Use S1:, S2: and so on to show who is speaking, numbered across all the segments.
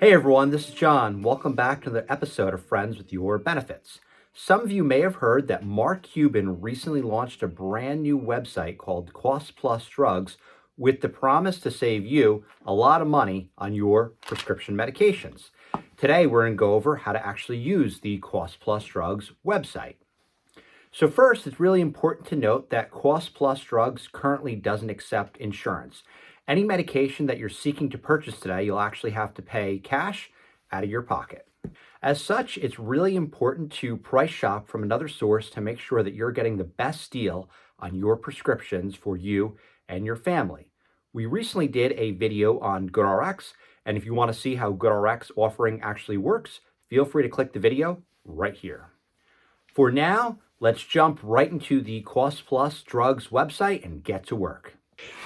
S1: Hey everyone, this is John. Welcome back to the episode of Friends with Your Benefits. Some of you may have heard that Mark Cuban recently launched a brand new website called Cost Plus Drugs with the promise to save you a lot of money on your prescription medications. Today we're going to go over how to actually use the Cost Plus Drugs website. So first, it's really important to note that Cost Plus Drugs currently doesn't accept insurance. Any medication that you're seeking to purchase today, you'll actually have to pay cash out of your pocket. As such, it's really important to price shop from another source to make sure that you're getting the best deal on your prescriptions for you and your family. We recently did a video on GoodRx, and if you want to see how GoodRx offering actually works, feel free to click the video right here. For now, let's jump right into the Cost Plus Drugs website and get to work.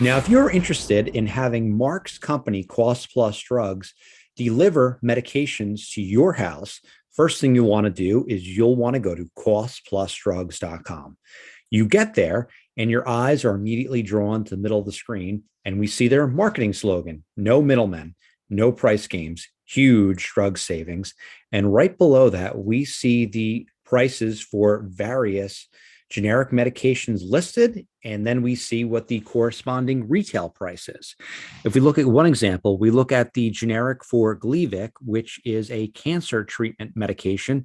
S1: Now, if you're interested in having Mark's company, Cost Plus Drugs, deliver medications to your house, first thing you'll want to do is you'll want to go to costplusdrugs.com. You get there and your eyes are immediately drawn to the middle of the screen, and we see their marketing slogan: no middlemen, no price games, huge drug savings. And right below that, we see the prices for various generic medications listed, and then we see what the corresponding retail price is. If we look at one example, we look at the generic for Gleevec, which is a cancer treatment medication.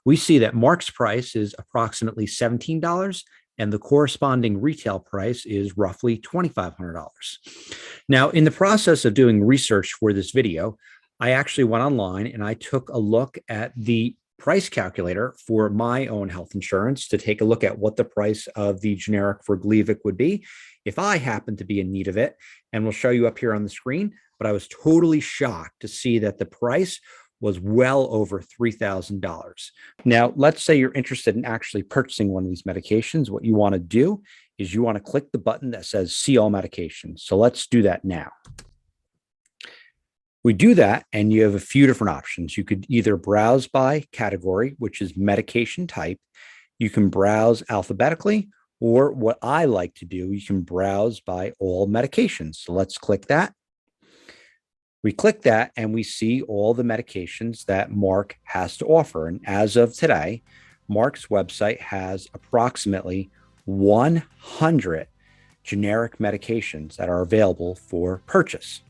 S1: We see that Mark's price is approximately $17, and the corresponding retail price is roughly $2,500. Now, in the process of doing research for this video, I actually went online and I took a look at the price calculator for my own health insurance to take a look at what the price of the generic for Gleevec would be if I happen to be in need of it. And we'll show you up here on the screen, but I was totally shocked to see that the price was well over $3,000. Now, let's say you're interested in actually purchasing one of these medications. What you want to do is you want to click the button that says See All Medications. So let's do that now. We do that, and you have a few different options. You could either browse by category, which is medication type. You can browse alphabetically, or what I like to do, you can browse by all medications. So let's click that. We click that, and we see all the medications that Mark has to offer. And as of today, Mark's website has approximately 100 generic medications that are available for purchase.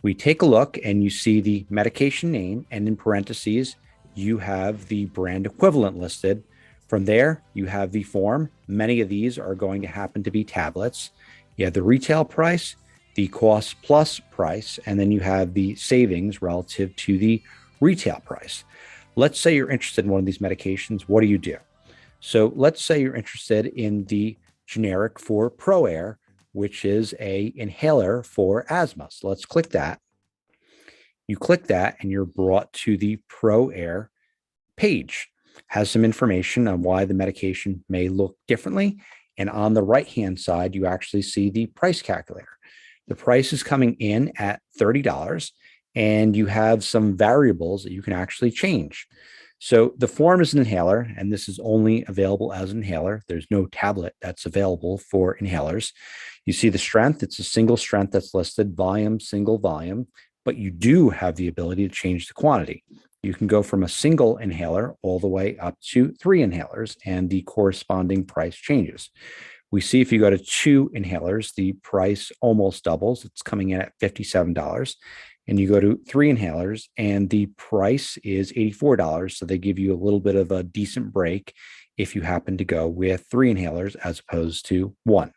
S1: We take a look and you see the medication name, and in parentheses, you have the brand equivalent listed. From there, you have the form. Many of these are going to happen to be tablets. You have the retail price, the cost plus price, and then you have the savings relative to the retail price. Let's say you're interested in one of these medications. What do? So let's say you're interested in the generic for ProAir, which is a inhaler for asthma. So let's click that. You click that and you're brought to the ProAir page. Has some information on why the medication may look differently. And on the right-hand side, you actually see the price calculator. The price is coming in at $30, and you have some variables that you can actually change. So the form is an inhaler, and this is only available as an inhaler. There's no tablet that's available for inhalers. You see the strength, it's a single strength that's listed, volume, single volume, but you do have the ability to change the quantity. You can go from a single inhaler all the way up to 3 inhalers, and the corresponding price changes. We see if you go to 2 inhalers, the price almost doubles. It's coming in at $57. And you go to 3 inhalers and the price is $84. So they give you a little bit of a decent break if you happen to go with 3 inhalers as opposed to 1.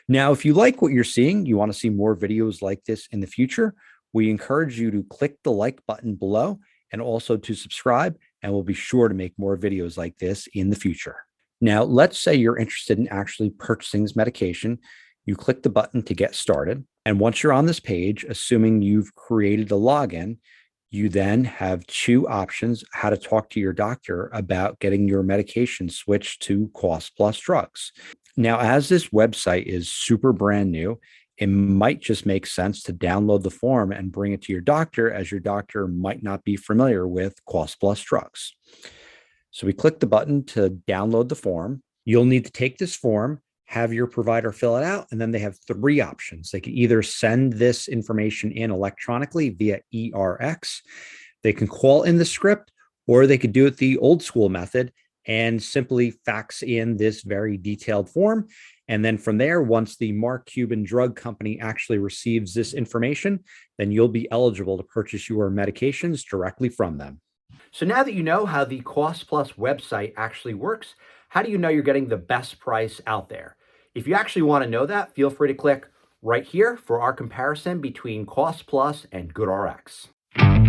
S1: Now, if you like what you're seeing, you want to see more videos like this in the future, we encourage you to click the like button below and also to subscribe, and we'll be sure to make more videos like this in the future. Now, let's say you're interested in actually purchasing this medication. You click the button to get started. And once you're on this page, assuming you've created a login, you then have 2 options how to talk to your doctor about getting your medication switched to Cost Plus Drugs. Now, as this website is super brand new, it might just make sense to download the form and bring it to your doctor, as your doctor might not be familiar with Cost Plus Drugs. So we click the button to download the form. You'll need to take this form, have your provider fill it out, and then they have three options. They can either send this information in electronically via ERX, they can call in the script, or they could do it the old school method and simply fax in this very detailed form. And then from there, once the Mark Cuban Drug Company actually receives this information, then you'll be eligible to purchase your medications directly from them. So now that you know how the Cost Plus website actually works, how do you know you're getting the best price out there? If you actually want to know that, feel free to click right here for our comparison between Cost Plus and GoodRx.